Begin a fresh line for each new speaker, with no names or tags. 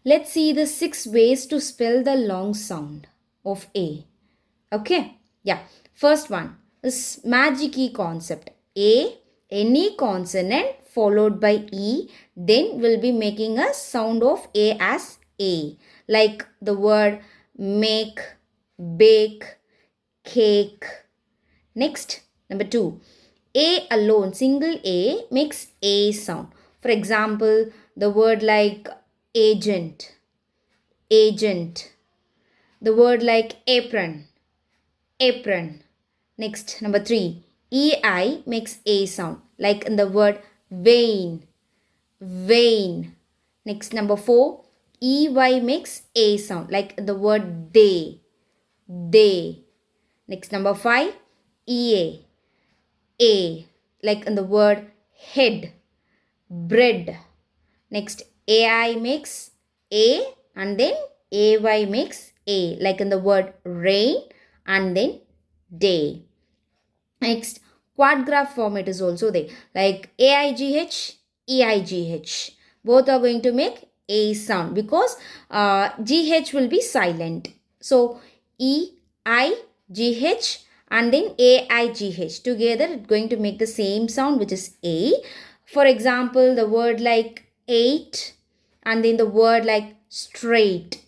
Let's see the 6 ways to spell the long sound of A. Okay, yeah. First one is magic E concept. A, any consonant followed by E, then we'll be making a sound of A as A. Like the word make, bake, cake. Next, number 2. A alone, single A makes A sound. For example, the word like agent, agent. The word like apron, apron. Next, number 3. EI makes A sound, like in the word vain, vain. Next, number 4. EY makes A sound, like in the word they, they. Next, number 5. EA, A, like in the word head, bread. Next, AI makes A and then AY makes A, like in the word rain and then day. Next, quad graph format is also there, like AIGH, EIGH. Both are going to make A sound because GH will be silent. So, EIGH and then AIGH together it's going to make the same sound, which is A. For example, the word like eight and then the word like straight,